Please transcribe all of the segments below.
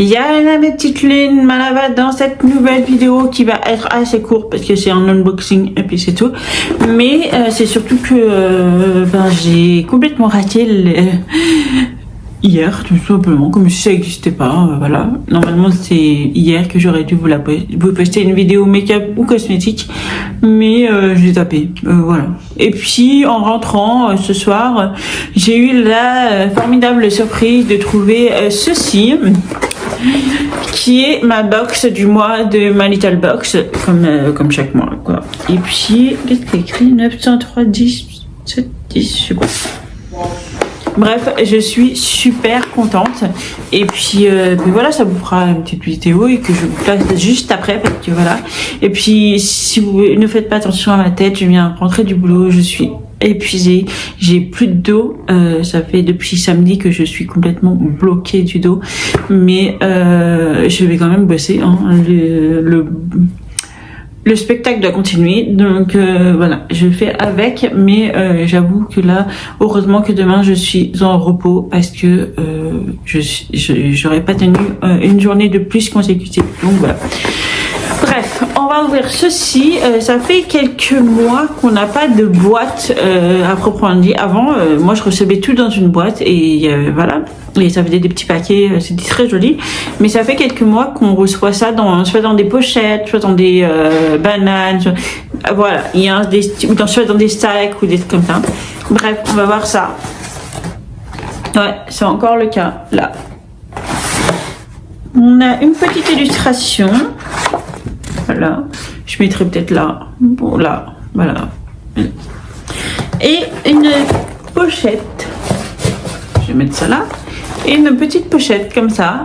Yana mes petites lunes, Malava dans cette nouvelle vidéo qui va être assez courte parce que c'est un unboxing et puis c'est tout. Mais c'est surtout que j'ai complètement raté hier tout simplement, comme si ça n'existait pas. Voilà, normalement c'est hier que j'aurais dû vous poster une vidéo make-up ou cosmétique, mais j'ai zappé. Voilà. Et puis en rentrant ce soir, j'ai eu la formidable surprise de trouver ceci, qui est ma box du mois de My Little Box, comme chaque mois, quoi. Et puis, qu'est-ce qu'il y a écrit 903 10 7 10, je sais pas. Bref, je suis super contente. Et puis voilà, ça vous fera une petite vidéo et que je vous place juste après, parce que voilà. Et puis, si vous ne faites pas attention à ma tête, je viens rentrer du boulot, je suis épuisée, j'ai plus de dos, ça fait depuis samedi que je suis complètement bloquée du dos, mais je vais quand même bosser, hein. Le spectacle doit continuer, donc voilà, je fais avec, mais j'avoue que là, heureusement que demain je suis en repos parce que j'aurais pas tenu une journée de plus consécutive, donc voilà. Bref, on va ouvrir ceci. Ça fait quelques mois qu'on n'a pas de boîte à proprement dit. Avant, moi je recevais tout dans une boîte et voilà. Et ça faisait des petits paquets, c'était très joli. Mais ça fait quelques mois qu'on reçoit ça soit dans des pochettes, soit dans des bananes. Voilà, il y a soit dans des sacs ou des trucs comme ça. Bref, on va voir ça. Ouais, c'est encore le cas là. On a une petite illustration. Voilà, je mettrai peut-être là, bon là, voilà. Et une pochette, je vais mettre ça là. Et une petite pochette comme ça,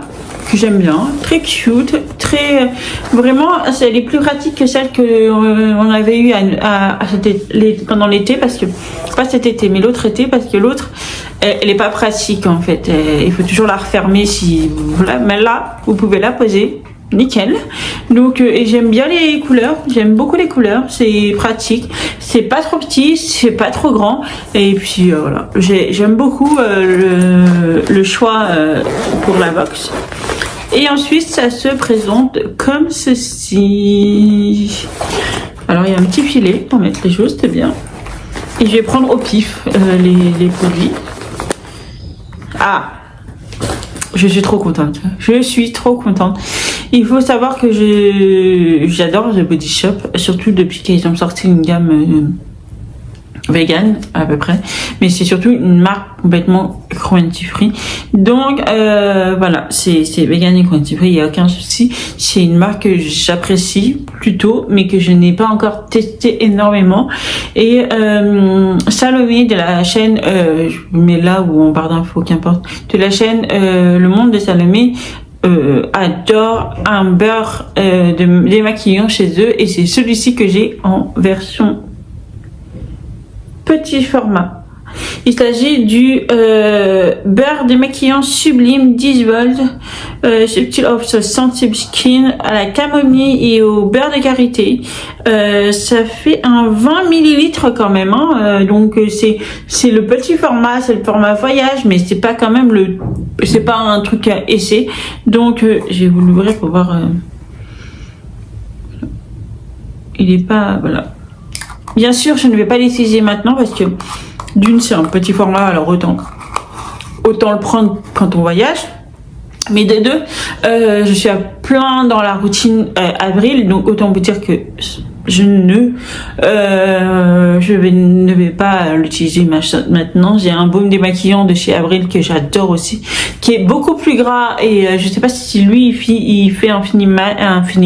que j'aime bien, très cute, très, vraiment, elle est plus pratique que celle que on avait eu pendant l'été, parce que, pas cet été, mais l'autre été, parce que l'autre, elle est pas pratique en fait, il faut toujours la refermer si, voilà, mais là, vous pouvez la poser. Nickel. Donc et j'aime bien les couleurs, j'aime beaucoup les couleurs, c'est pratique, c'est pas trop petit, c'est pas trop grand, et puis voilà, j'aime beaucoup le choix pour la box. Et ensuite ça se présente comme ceci. Alors il y a un petit filet pour mettre les choses, c'est bien, et je vais prendre au pif les produits. Ah, je suis trop contente, Il faut savoir que j'adore The Body Shop, surtout depuis qu'ils ont sorti une gamme vegan à peu près, mais c'est surtout une marque complètement cruelty free. Donc voilà, c'est vegan et cruelty free, il n'y a aucun souci. C'est une marque que j'apprécie plutôt, mais que je n'ai pas encore testé énormément. Et Salomé de la chaîne, je mets là où on part d'infos, qu'importe, de la chaîne Le Monde de Salomé, adore un beurre démaquillant chez eux, et c'est celui-ci que j'ai en version petit format. Il s'agit du beurre démaquillant sublime 10 volts Subtle of Sensitive Skin à la camomille et au beurre de karité. Ça fait un 20 ml quand même, hein. Donc c'est le petit format, c'est le format voyage, mais c'est pas quand même c'est pas un truc à essai. Donc je vais vous l'ouvrir pour voir. Il est pas, voilà. Bien sûr, je ne vais pas l'utiliser maintenant parce que d'une, c'est un petit format, alors autant le prendre quand on voyage. Mais de deux, je suis à plein dans la routine avril, donc autant vous dire que je ne vais pas l'utiliser maintenant. J'ai un baume démaquillant de chez Avril que j'adore aussi, qui est beaucoup plus gras, et je sais pas si lui il fait un fini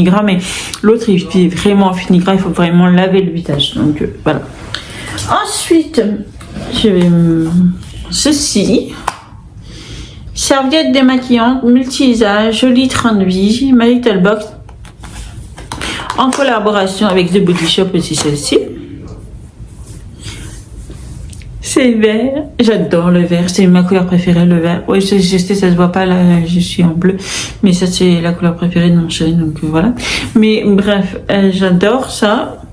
gras, mais l'autre il fait vraiment un fini gras, il faut vraiment laver le visage, donc voilà. Ensuite je vais ceci, serviette démaquillante multi-usage, joli train de vie, My Little Box, en collaboration avec The Body Shop aussi, celle-ci. C'est vert, j'adore le vert, c'est ma couleur préférée, le vert. Oui, je sais, ça se voit pas là, je suis en bleu, mais ça c'est la couleur préférée de mon chéri, donc voilà. Mais bref, j'adore ça.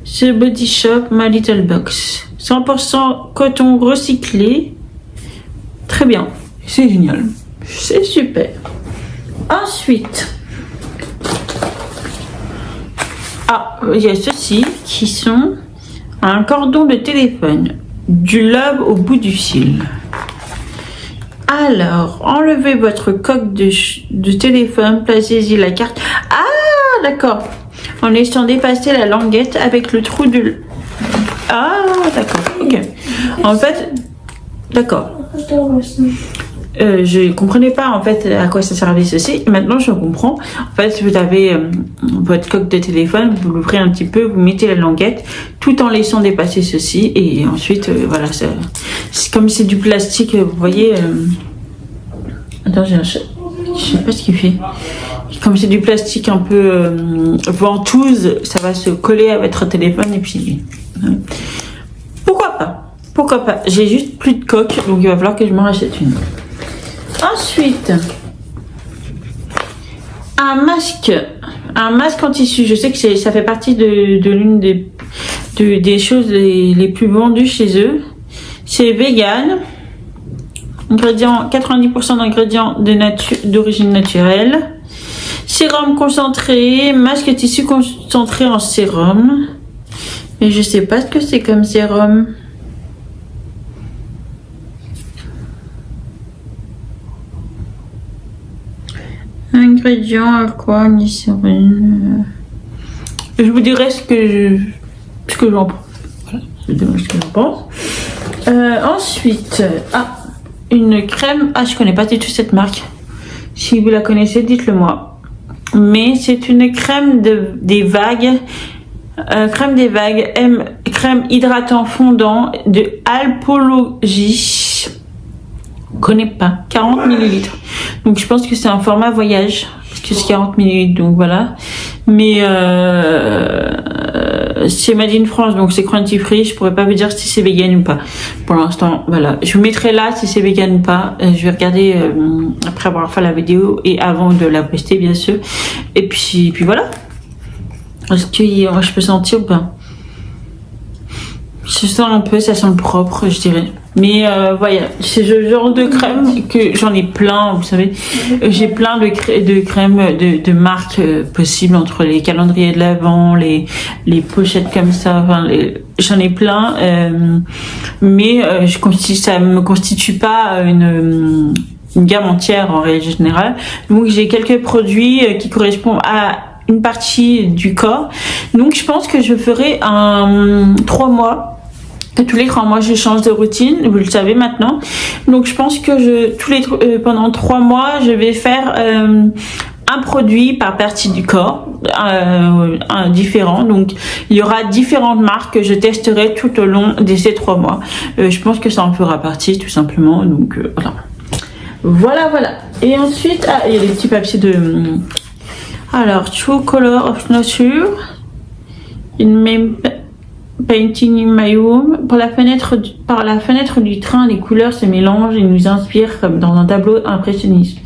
The Body Shop, My Little Box, 100% coton recyclé. Très bien, c'est génial, c'est super. Ensuite, il y a ceux-ci qui sont un cordon de téléphone, du lobe au bout du fil. Alors, enlevez votre coque de téléphone, placez-y la carte. Ah, d'accord. En laissant dépasser la languette avec le trou de... Ah, d'accord. Ok. En fait, d'accord. Je comprenais pas en fait à quoi ça servait ceci. Maintenant, je comprends. En fait, vous avez votre coque de téléphone, vous l'ouvrez un petit peu, vous mettez la languette, tout en laissant dépasser ceci, et ensuite, voilà, c'est comme c'est du plastique, vous voyez. Attends, je sais pas ce qu'il fait. Comme c'est du plastique un peu ventouse, ça va se coller à votre téléphone et puis. Pourquoi pas? Pourquoi pas? J'ai juste plus de coque, donc il va falloir que je m'en rachète une. Ensuite, un masque en tissu. Je sais que ça fait partie de l'une des choses les plus vendues chez eux. C'est vegan. 90% d'ingrédients d'origine naturelle. Sérum concentré, masque tissu concentré en sérum. Mais je sais pas ce que c'est comme sérum. Ingrédients, quoi, glycérine. Je vous dirai ce que j'en pense. Voilà, je vous dirai ce que j'en pense. Ensuite, une crème. Ah, je connais pas du tout cette marque. Si vous la connaissez, dites-le moi. Mais c'est une crème des vagues. Crème des vagues, crème hydratant fondant de Alpologie. Je connais pas. 40 ml. Donc je pense que c'est un format voyage. Parce que c'est 40 ml. Donc voilà. Mais c'est Made in France. Donc c'est cruelty free. Je pourrais pas vous dire si c'est vegan ou pas. Pour l'instant, voilà. Je vous mettrai là si c'est vegan ou pas. Je vais regarder après avoir fait la vidéo. Et avant de la poster, bien sûr. Et puis voilà. Est-ce que je peux sentir ou pas? Je sens un peu, ça sent propre, je dirais. Mais voilà, c'est le genre de crème que j'en ai plein, vous savez. J'ai plein de crèmes de marques possibles entre les calendriers de l'Avent, les pochettes comme ça. Enfin, j'en ai plein, mais ça me constitue pas une gamme entière en règle générale. Donc j'ai quelques produits qui correspondent à une partie du corps. Donc je pense que je ferai 3 mois. Tous les 3 mois, je change de routine, vous le savez maintenant. Donc je pense que pendant 3 mois, je vais faire un produit par partie du corps, différent. Donc il y aura différentes marques que je testerai tout au long de ces 3 mois. Je pense que ça en fera partie tout simplement. Donc voilà. Et ensuite, il y a des petits papiers de... Alors, True Color of Nature, Painting in my room. Par la fenêtre du train, les couleurs se mélangent et nous inspirent comme dans un tableau impressionniste.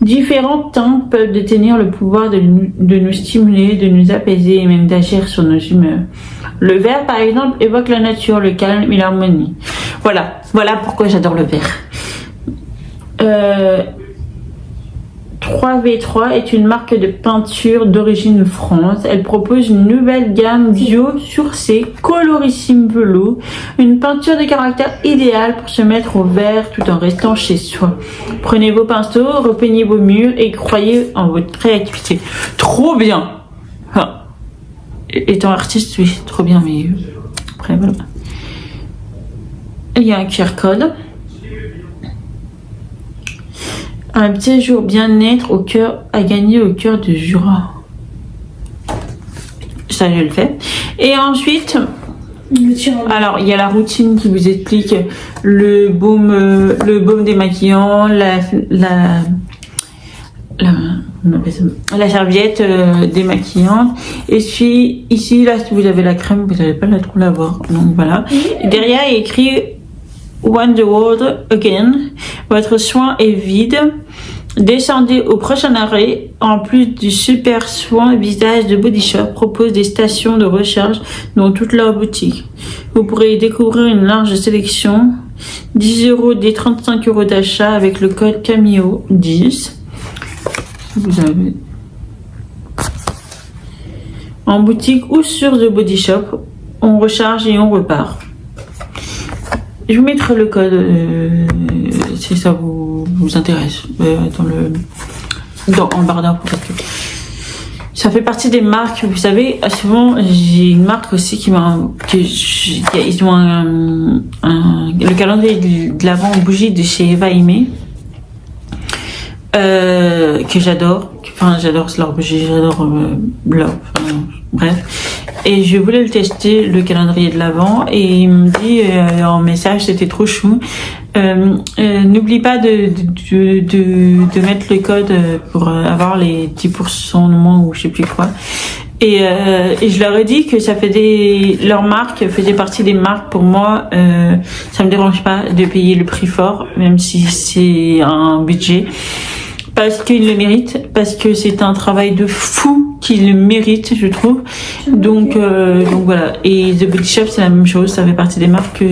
Différentes teintes peuvent détenir le pouvoir de nous stimuler, de nous apaiser et même d'agir sur nos humeurs. Le vert, par exemple, évoque la nature, le calme et l'harmonie. Voilà pourquoi j'adore le vert. 3V3 est une marque de peinture d'origine France. Elle propose une nouvelle gamme bio sourcée, colorissime velours, une peinture de caractère idéale pour se mettre au vert tout en restant chez soi. Prenez vos pinceaux, repeignez vos murs et croyez en votre créativité. Trop bien. Enfin, étant artiste, oui, trop bien, mais après voilà. Il y a un QR code. Un petit jour bien-être à gagner au cœur de Jura. Ça, je le fais. Et ensuite, alors il y a la routine qui vous explique le baume démaquillant, la serviette démaquillante. Et puis ici, là, si vous avez la crème, vous n'allez pas trop la voir. Donc voilà. Et derrière, il y a écrit One the World Again. Votre soin est vide. Descendez au prochain arrêt. En plus du super soin visage de Body Shop propose des stations de recharge dans toute leur boutique. Vous pourrez y découvrir une large sélection. 10 € des 35 € d'achat avec le code CAMIO10. Vous avez en boutique ou sur The Body Shop. On recharge et on repart. Je vous mettrai le code si ça vous intéresse en barre d'infos. Ça fait partie des marques, vous savez, souvent j'ai une marque aussi ils ont le calendrier de l'avant en bougie de chez Eva Aimé que j'adore, j'adore leur bougie, j'adore bref. Et je voulais le tester, le calendrier de l'avant, et il me dit en message, c'était trop chou. N'oublie pas de mettre le code pour avoir les 10% de moins ou je sais plus quoi. Et je leur ai dit que leur marque faisait partie des marques pour moi. Ça me dérange pas de payer le prix fort, même si c'est un budget. Parce qu'ils le méritent, parce que c'est un travail de fou qu'ils le méritent, je trouve. Donc voilà. Et The Body Shop, c'est la même chose. Ça fait partie des marques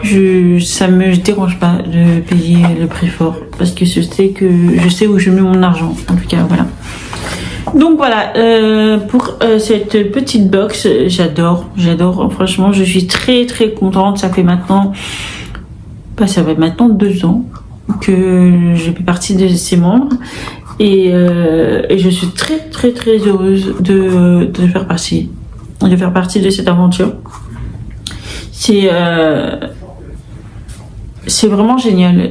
que ça me dérange pas de payer le prix fort, parce que je sais où je mets mon argent. En tout cas, voilà. Donc voilà, pour cette petite box, j'adore. Franchement, je suis très très contente. Ça fait maintenant 2 ans que je fais partie de ses membres et je suis très très très heureuse de faire partie de cette aventure. C'est vraiment génial.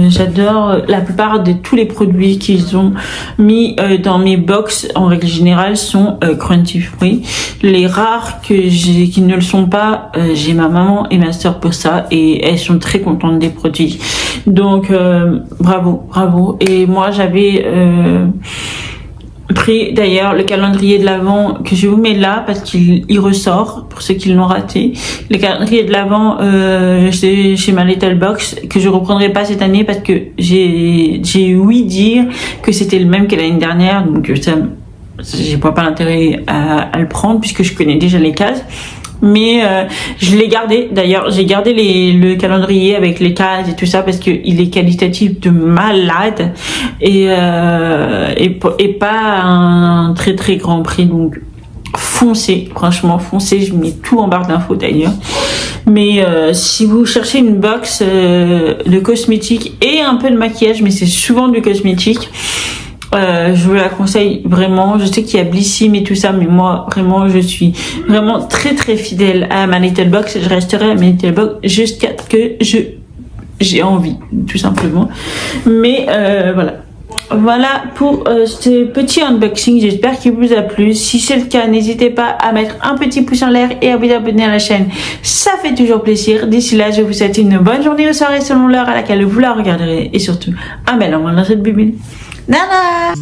J'adore la plupart de tous les produits qu'ils ont mis dans mes box. En règle générale, sont cruelty free. Les rares qui ne le sont pas, j'ai ma maman et ma soeur pour ça, et elles sont très contentes des produits. Donc bravo. Et moi j'avais pris d'ailleurs le calendrier de l'avant que je vous mets là parce qu'il ressort pour ceux qui l'ont raté. Le calendrier de l'avant chez ma Little Box que je reprendrai pas cette année parce que j'ai ouï dire que c'était le même que l'année dernière, donc ça je vois pas l'intérêt à le prendre puisque je connais déjà les cases. Mais je l'ai gardé, d'ailleurs j'ai gardé le calendrier avec les cases et tout ça parce que il est qualitatif de malade et pas un très très grand prix, donc foncez, franchement foncez, je mets tout en barre d'infos d'ailleurs. Mais si vous cherchez une box de cosmétiques et un peu de maquillage, mais c'est souvent du cosmétique, je vous la conseille vraiment. Je sais qu'il y a Blissim et tout ça, mais moi vraiment je suis vraiment très très fidèle à ma Little Box. Je resterai à ma Little Box jusqu'à ce que j'ai envie, tout simplement. Mais voilà pour ce petit unboxing. J'espère qu'il vous a plu. Si c'est le cas, n'hésitez pas à mettre un petit pouce en l'air et à vous abonner à la chaîne, ça fait toujours plaisir. D'ici là, je vous souhaite une bonne journée ou soirée selon l'heure à laquelle vous la regarderez, et surtout un bel moment dans cette bubule. Nana.